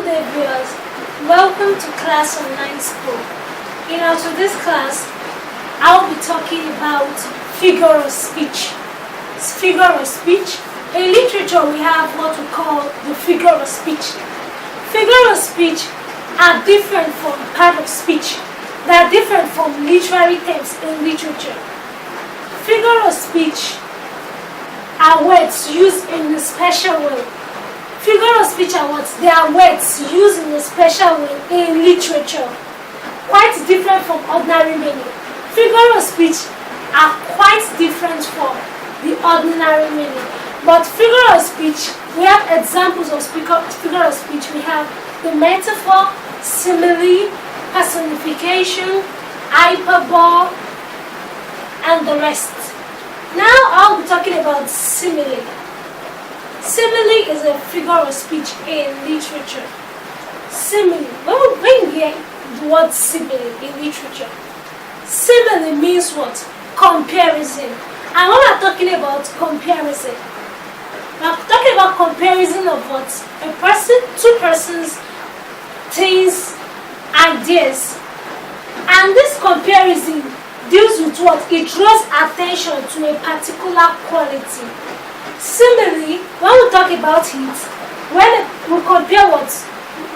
day viewers, welcome to Class Online School. In our today's class, I'll be talking about figure of speech. Figure of speech. In literature, we have what we call the figure of speech. Figure of speech are different from part of speech. They are different from literary terms in literature. Figure of speech are words used in a special way. Figure of speech are words. They are words used in a special way in literature. Quite different from ordinary meaning. Figure of speech are quite different from the ordinary meaning. But figure of speech, we have examples of figure of speech. We have the metaphor, simile, personification, hyperbole, and the rest. Now I'll be talking about simile. Simile is a figure of speech in literature. Simile. When you hear the word simile in literature, simile means what? Comparison. And when we're talking about comparison, we're talking about comparison of what? A person, two persons, things, ideas. And this comparison deals with what? It draws attention to a particular quality. Similarly, when we talk about it, when we compare what?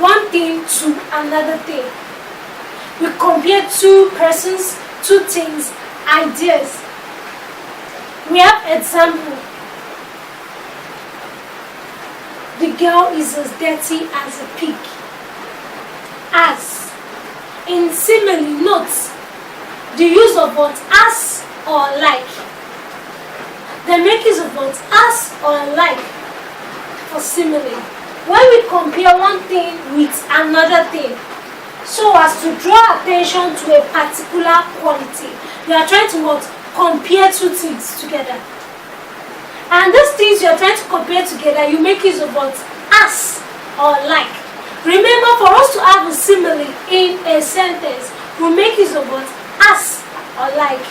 One thing to another thing. We compare two persons, two things, ideas. We have example. The girl is as dirty as a pig. As. In simile, note the use of what? As or like. The make use of what? As or like for simile. When we compare one thing with another thing, so as to draw attention to a particular quality, we are trying to what? Compare two things together. And these things you are trying to compare together, you make use of what? As or like. Remember, for us to have a simile in a sentence, we make use of what? As or like.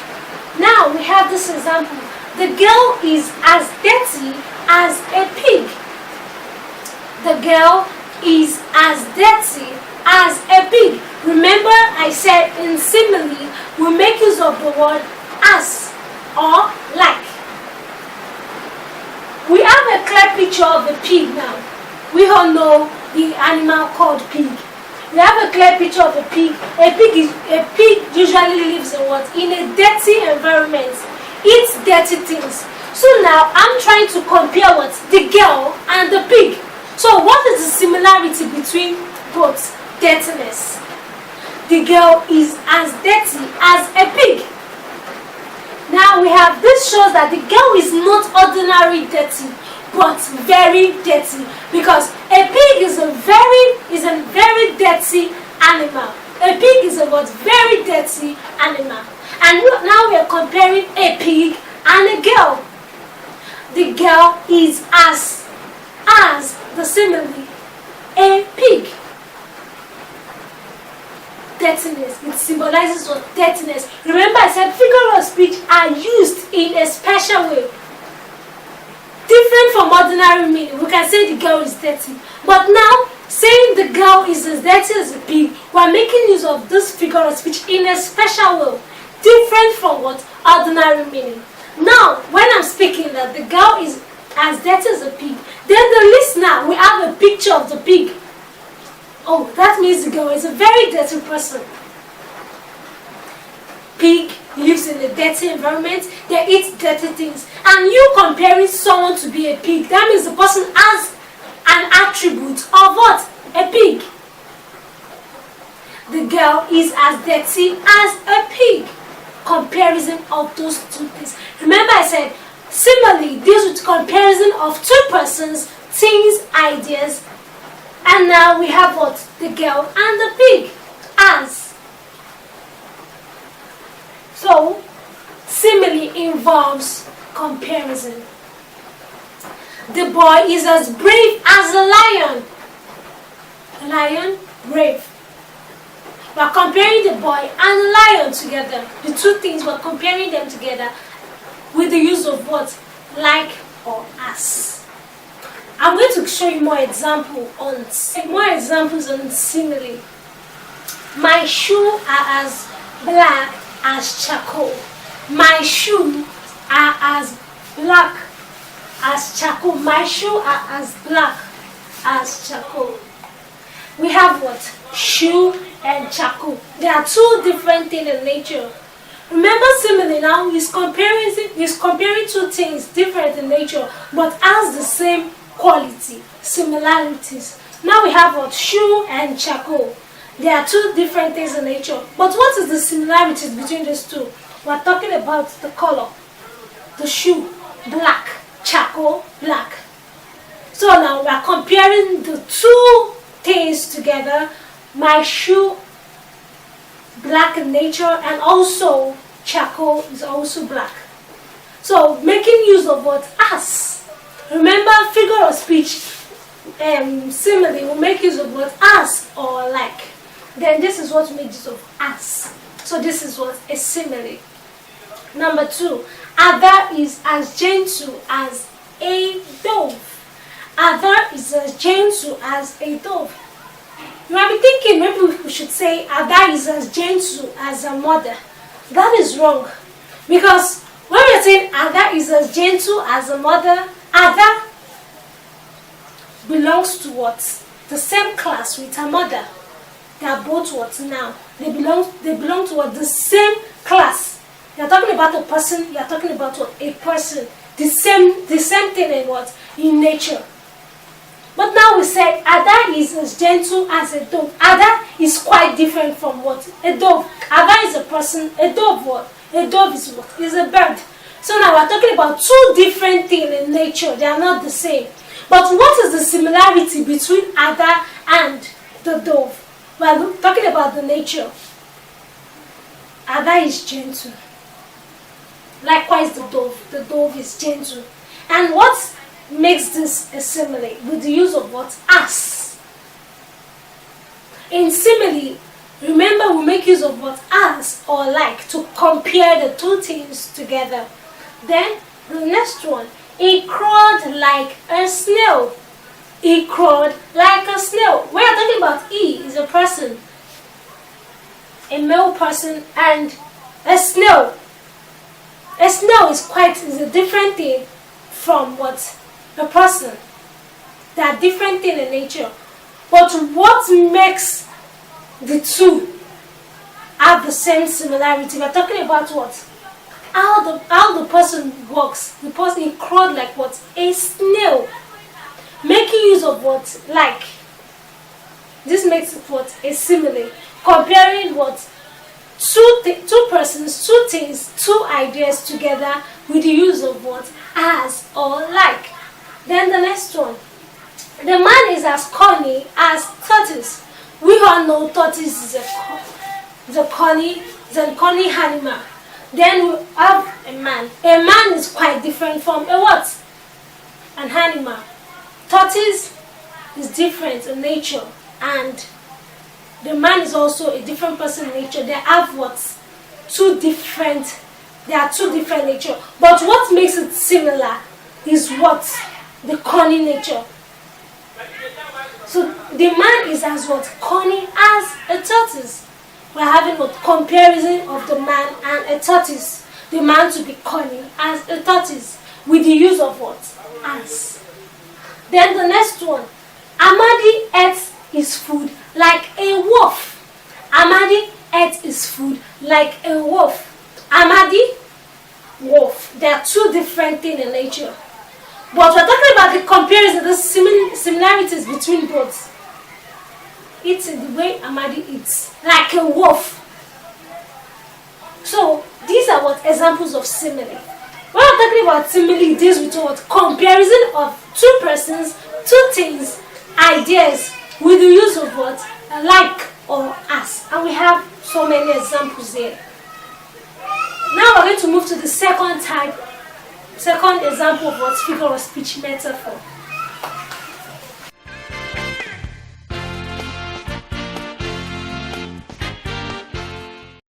Now we have this example. The girl is as dirty as a pig. The girl is as dirty as a pig. Remember, I said in simile, we make use of the word as or like. We have a clear picture of a pig now. We all know the animal called pig. We have a clear picture of a pig. A pig usually lives in what? In a dirty environment. Eats dirty things. So now I'm trying to compare what? The girl and the pig. So what is the similarity between both? Dirtiness. The girl is as dirty as a pig. Now we have, this shows that the girl is not ordinary dirty, but very dirty, because a pig is a very dirty animal. A pig is a what? Very dirty animal. And now we are comparing a pig and a girl. The girl is as the simile, a pig. Dirtiness. It symbolizes what? Dirtiness. Remember, I said figure of speech are used in a special way. Different from ordinary meaning. We can say the girl is dirty. But now, saying the girl is as dirty as a pig, we are making use of this figure of speech in a special way. Different from what? Ordinary meaning. Now, when I'm speaking that the girl is as dirty as a pig, then the listener will have a picture of the pig. Oh, that means the girl is a very dirty person. Pig lives in a dirty environment, they eat dirty things. And you comparing someone to be a pig, that means the person has an attribute of what? A pig. The girl is as dirty as a pig. Comparison of those two things. Remember, I said simile deals with comparison of two persons, things, ideas. And now we have what? The girl and the pig. As. So, simile involves comparison. The boy is as brave as a lion. Lion, brave. We are comparing the boy and the lion together. The two things, we are comparing them together with the use of what? Like or as. I'm going to show you more examples on simile. My shoes are as black as charcoal. My shoes are as black as charcoal. My shoes are as black as charcoal. We have what? Shoe and charcoal. They are two different things in nature. Remember, simile now is comparing two things different in nature but has the same quality, similarities. Now we have what? Shoe and charcoal. They are two different things in nature. But what is the similarities between these two? We are talking about the color. The shoe, black. Charcoal, black. So now we are comparing the two things together. My shoe, black in nature, and also charcoal is also black. So making use of what? As. Remember, figure of speech, simile will make use of what? As or like. Then this is what we make use of as. So this is what? A simile. Number 2, Ada is as gentle as a dove. Ada is as gentle as a dove. You might be thinking maybe we should say Ada is as gentle as a mother. That is wrong. Because when we are saying Ada is as gentle as a mother, Ada belongs to what? The same class with her mother. They are both what now? They belong to what? The same class. You are talking about a person, you are talking about what? A person. The same thing in what? In nature. But now we said Ada is as gentle as a dove. Ada is quite different from what? A dove. Ada is a person. A dove what? A dove is what? Is a bird. So now we're talking about two different things in nature. They are not the same. But what is the similarity between Ada and the dove? We're talking about the nature. Ada is gentle. Likewise the dove. The dove is gentle. And what makes this a simile? With the use of what? As. In simile, remember we make use of what? As or like to compare the two things together. Then the next one, he crawled like a snail. He crawled like a snail. We are talking about he is a person, a male person, and a snail. A snail is a different thing from what? A person. They are different things in nature. But what makes the two have the same similarity? We are talking about what? How the person walks. The person, he crawled like what? A snail. Making use of what? Like. This makes it what? A simile. Comparing what? Two persons, two things, two ideas together with the use of what? As or like. Then the next one. The man is as cunning as tortoise. We all know tortoise is a cunning animal. Then we have a man. A man is quite different from a what? An animal. Tortoise is different in nature, and the man is also a different person in nature. They have what? They are two different nature. But what makes it similar is what? The cunning nature. So the man is as what? Cunning as a tortoise. We're having a comparison of the man and a tortoise. The man to be cunning as a tortoise with the use of what? As. Then the next one. Amadi ate his food like a wolf. Amadi ate his food like a wolf. Amadi, wolf. They are two different things in nature. But we're talking about the comparison, the similarities between both. It's in the way Amadi eats, like a wolf. So these are what? Examples of simile. When we're talking about simile, it deals with what? Comparison of two persons, two things, ideas, with the use of what? Like or as. And we have so many examples here. Now we're going to move to the second example of what? Figure of speech metaphor.